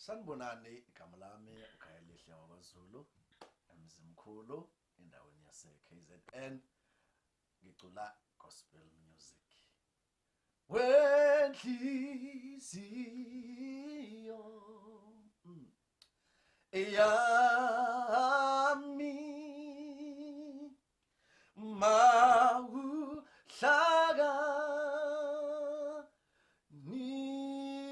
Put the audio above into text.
Sanibonani, igama lami uKhayelihle wakwaZulu, emzimkhulu endaweni yase KZN. Ngicula gospel music. Wenhliziyo yami mawuhlaka niphe